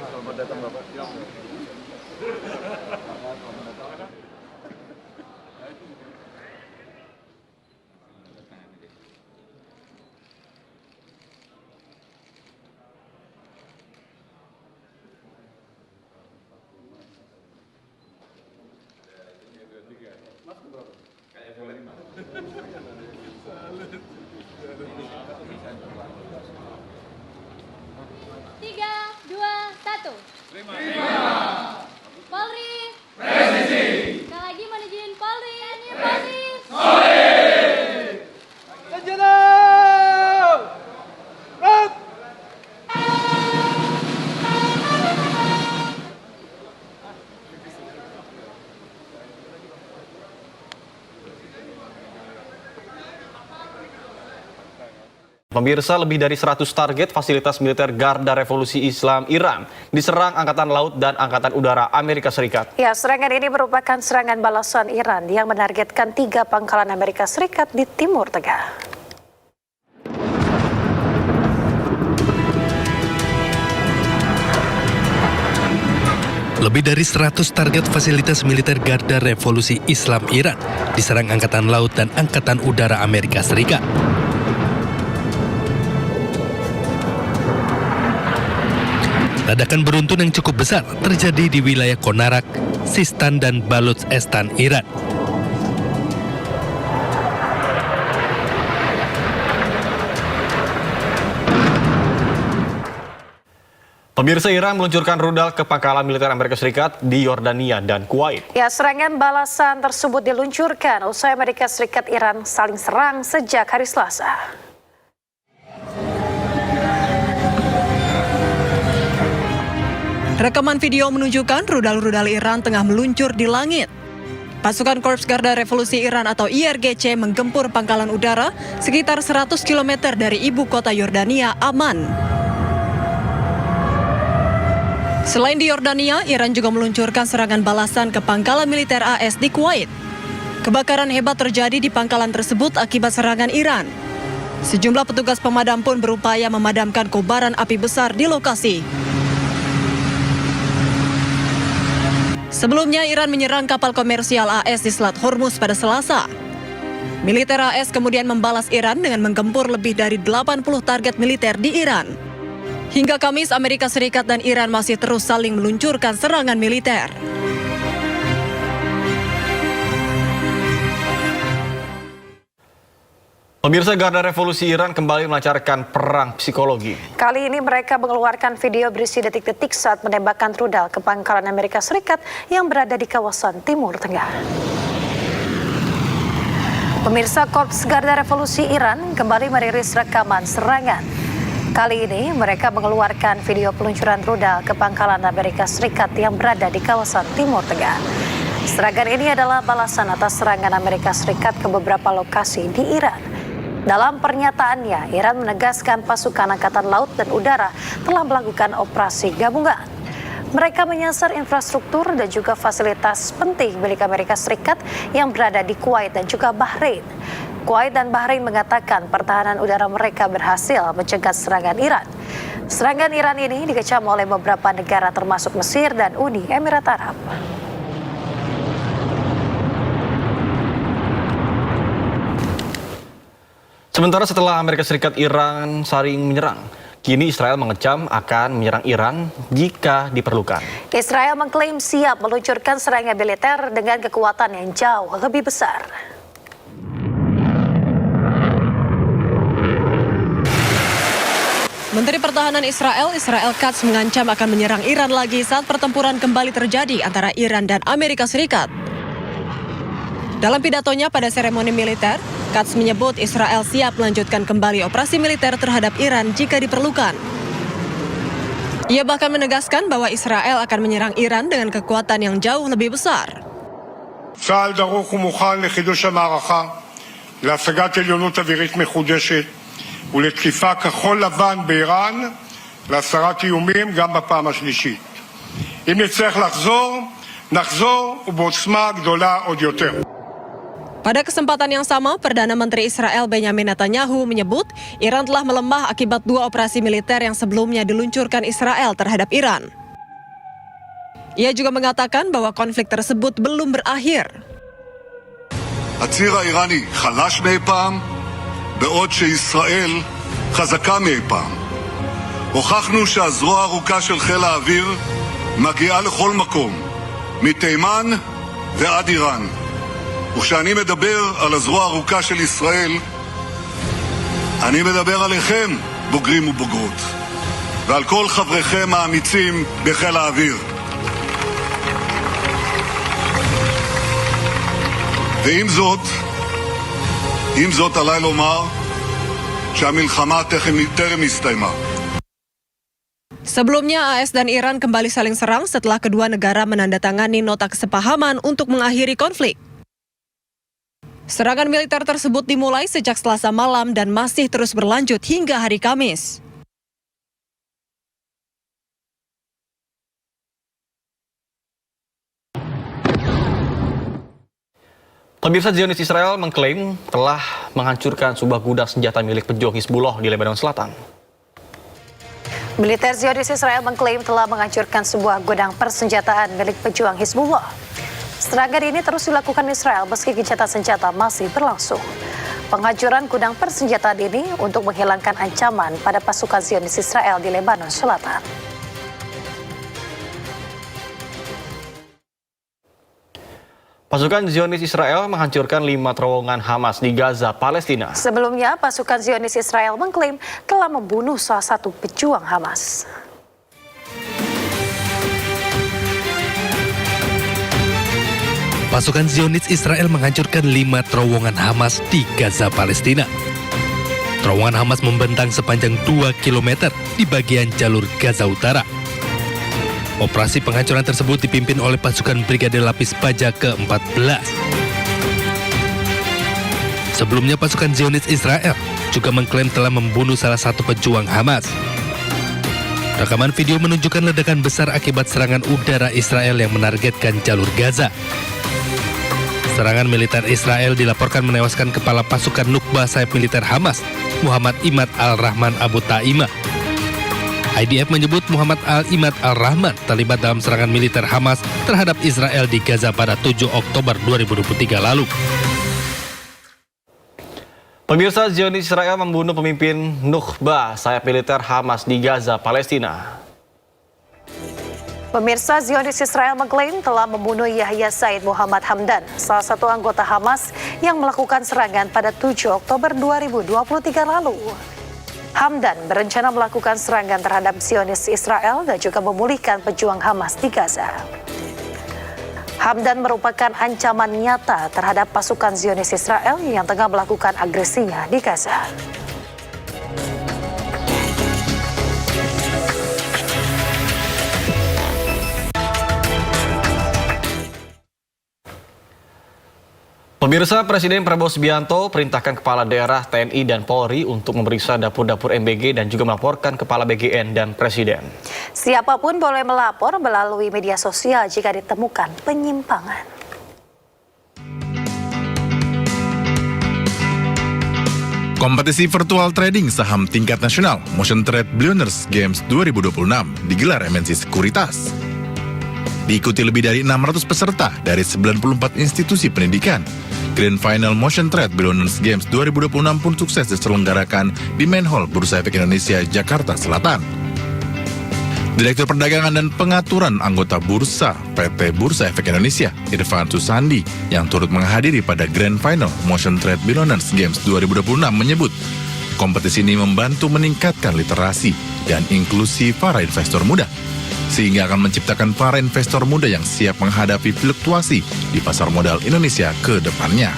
Selamat datang Bapak. Tiga, dua, satu. Polri. Sekali lagi manajin Polri. Polri. Pemirsa, lebih dari 100 target fasilitas militer Garda Revolusi Islam Iran diserang Angkatan Laut dan Angkatan Udara Amerika Serikat. Ya, serangan ini merupakan serangan balasan Iran yang menargetkan 3 pangkalan Amerika Serikat di Timur Tengah. Lebih dari 100 target fasilitas militer Garda Revolusi Islam Iran diserang Angkatan Laut dan Angkatan Udara Amerika Serikat. Ledakan beruntun yang cukup besar terjadi di wilayah Konarak, Sistan, dan Baluchistan, Iran. Pemirsa, Iran meluncurkan rudal ke pangkalan militer Amerika Serikat di Yordania dan Kuwait. Ya, serangan balasan tersebut diluncurkan usai Amerika Serikat Iran saling serang sejak hari Selasa. Rekaman video menunjukkan rudal-rudal Iran tengah meluncur di langit. Pasukan Korps Garda Revolusi Iran atau IRGC menggempur pangkalan udara sekitar 100 km dari ibu kota Yordania, Amman. Selain di Yordania, Iran juga meluncurkan serangan balasan ke pangkalan militer AS di Kuwait. Kebakaran hebat terjadi di pangkalan tersebut akibat serangan Iran. Sejumlah petugas pemadam pun berupaya memadamkan kobaran api besar di lokasi. Sebelumnya, Iran menyerang kapal komersial AS di Selat Hormuz pada Selasa. Militer AS kemudian membalas Iran dengan menggempur lebih dari 80 target militer di Iran. Hingga Kamis, Amerika Serikat dan Iran masih terus saling meluncurkan serangan militer. Pemirsa, Garda Revolusi Iran kembali melancarkan perang psikologi. Kali ini mereka mengeluarkan video berisi detik-detik saat menembakkan rudal ke pangkalan Amerika Serikat yang berada di kawasan Timur Tengah. Pemirsa, Korps Garda Revolusi Iran kembali merilis rekaman serangan. Kali ini mereka mengeluarkan video peluncuran rudal ke pangkalan Amerika Serikat yang berada di kawasan Timur Tengah. Serangan ini adalah balasan atas serangan Amerika Serikat ke beberapa lokasi di Iran. Dalam pernyataannya, Iran menegaskan pasukan Angkatan Laut dan Udara telah melakukan operasi gabungan. Mereka menyasar infrastruktur dan juga fasilitas penting milik Amerika Serikat yang berada di Kuwait dan juga Bahrain. Kuwait dan Bahrain mengatakan pertahanan udara mereka berhasil mencegah serangan Iran. Serangan Iran ini dikecam oleh beberapa negara termasuk Mesir dan Uni Emirat Arab. Sementara setelah Amerika Serikat Iran saling menyerang, kini Israel mengecam akan menyerang Iran jika diperlukan. Israel mengklaim siap meluncurkan serangan militer dengan kekuatan yang jauh lebih besar. Menteri Pertahanan Israel Katz mengancam akan menyerang Iran lagi saat pertempuran kembali terjadi antara Iran dan Amerika Serikat. Dalam pidatonya pada seremoni militer, Katz menyebut Israel siap melanjutkan kembali operasi militer terhadap Iran jika diperlukan. Ia bahkan menegaskan bahwa Israel akan menyerang Iran dengan kekuatan yang jauh lebih besar. צה"ל דרוך ומוכן לחידוש המערכה, להשגת עליונות אווירית מחודשת ולתקיפה כחול לבן באיראן, להסרת איומים גם בפעם השלישית. אם נצטרך לחזור, נחזור ובעוצמה גדולה עוד יותר. Pada kesempatan yang sama, Perdana Menteri Israel Benyamin Netanyahu menyebut Iran telah melemah akibat 2 operasi militer yang sebelumnya diluncurkan Israel terhadap Iran. Ia juga mengatakan bahwa konflik tersebut belum berakhir. הציר האיראני חלש מאי פעם, בעוד שישראל חזקה מאי פעם. הוכחנו שהזרוע הארוכה של חיל האוויר מגיעה לכל מקום, מתימן ועד איראן. וכשאני מדבר על הזרוע הארוכה של ישראל, אני מדבר עליכם, בוגרים ובוגרות, ועל כל חבריכם האמיצים בחיל האוויר. ועם זאת עליי לומר שהמלחמה טרם הסתיימה. Sebelumnya, AS dan Iran kembali saling serang setelah kedua negara menandatangani nota kesepahaman untuk mengakhiri konflik. Serangan militer tersebut dimulai sejak Selasa malam dan masih terus berlanjut hingga hari Kamis. Pemirsa, Zionis Israel mengklaim telah menghancurkan sebuah gudang senjata milik pejuang Hizbullah di Lebanon Selatan. Militer Zionis Israel mengklaim telah menghancurkan sebuah gudang persenjataan milik pejuang Hizbullah. Serangan ini terus dilakukan Israel meski gencatan senjata masih berlangsung. Penghancuran gudang persenjataan ini untuk menghilangkan ancaman pada pasukan Zionis Israel di Lebanon Selatan. Pasukan Zionis Israel menghancurkan 5 terowongan Hamas di Gaza, Palestina. Sebelumnya, pasukan Zionis Israel mengklaim telah membunuh salah satu pejuang Hamas. Pasukan Zionis Israel menghancurkan 5 terowongan Hamas di Gaza, Palestina. Terowongan Hamas membentang sepanjang 2 km di bagian jalur Gaza Utara. Operasi penghancuran tersebut dipimpin oleh pasukan Brigade Lapis Baja ke-14. Sebelumnya, pasukan Zionis Israel juga mengklaim telah membunuh salah satu pejuang Hamas. Rekaman video menunjukkan ledakan besar akibat serangan udara Israel yang menargetkan jalur Gaza. Serangan militer Israel dilaporkan menewaskan kepala pasukan Nukba sayap militer Hamas, Muhammad Imad al-Rahman Abu Taimah. IDF menyebut Muhammad al-Imad al-Rahman terlibat dalam serangan militer Hamas terhadap Israel di Gaza pada 7 Oktober 2023 lalu. Pemirsa, Zionis Israel membunuh pemimpin Nukba sayap militer Hamas di Gaza, Palestina. Pemirsa, Zionis Israel mengklaim telah membunuh Yahya Said Muhammad Hamdan, salah satu anggota Hamas yang melakukan serangan pada 7 Oktober 2023 lalu. Hamdan berencana melakukan serangan terhadap Zionis Israel dan juga memulihkan pejuang Hamas di Gaza. Hamdan merupakan ancaman nyata terhadap pasukan Zionis Israel yang tengah melakukan agresinya di Gaza. Pemirsa, Presiden Prabowo Subianto perintahkan kepala daerah TNI dan Polri untuk memeriksa dapur-dapur MBG dan juga melaporkan kepala BGN dan Presiden. Siapapun boleh melapor melalui media sosial jika ditemukan penyimpangan. Kompetisi virtual trading saham tingkat nasional Motion Trade Billionaires Games 2026 digelar MNC Sekuritas. Diikuti lebih dari 600 peserta dari 94 institusi pendidikan. Grand Final Motion Trade Billionaires Games 2026 pun sukses diselenggarakan di Main Hall Bursa Efek Indonesia, Jakarta Selatan. Direktur Perdagangan dan Pengaturan Anggota Bursa PT Bursa Efek Indonesia, Irfan Susandi, yang turut menghadiri pada Grand Final Motion Trade Billionaires Games 2026 menyebut, kompetisi ini membantu meningkatkan literasi dan inklusi para investor muda, sehingga akan menciptakan para investor muda yang siap menghadapi fluktuasi di pasar modal Indonesia ke depannya.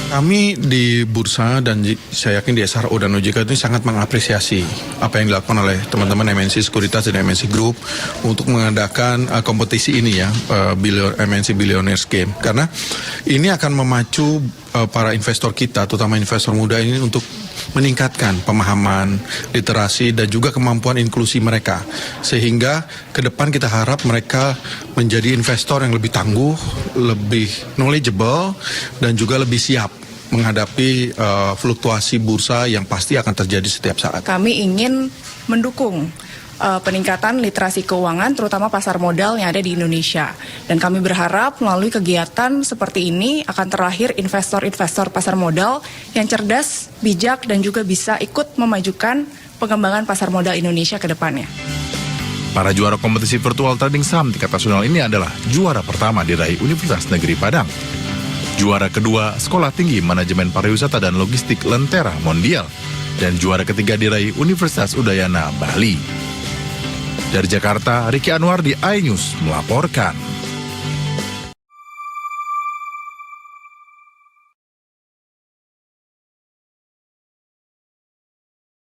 Kami di Bursa dan saya yakin di SRO dan OJK itu sangat mengapresiasi apa yang dilakukan oleh teman-teman MNC Sekuritas dan MNC Group untuk mengadakan kompetisi ini ya, MNC Billionaires Game. Karena ini akan memacu para investor kita, terutama investor muda ini untuk meningkatkan pemahaman, literasi, dan juga kemampuan inklusi mereka. Sehingga ke depan kita harap mereka menjadi investor yang lebih tangguh, lebih knowledgeable, dan juga lebih siap menghadapi fluktuasi bursa yang pasti akan terjadi setiap saat. Kami ingin mendukung peningkatan literasi keuangan, terutama pasar modal yang ada di Indonesia. Dan kami berharap melalui kegiatan seperti ini akan terlahir investor-investor pasar modal yang cerdas, bijak, dan juga bisa ikut memajukan pengembangan pasar modal Indonesia ke depannya. Para juara kompetisi virtual trading saham tingkat nasional ini adalah juara pertama diraih Universitas Negeri Padang, juara kedua Sekolah Tinggi Manajemen Pariwisata dan Logistik Lentera Mondial, dan juara ketiga diraih Universitas Udayana Bali. Dari Jakarta, Riki Anwar di iNews melaporkan.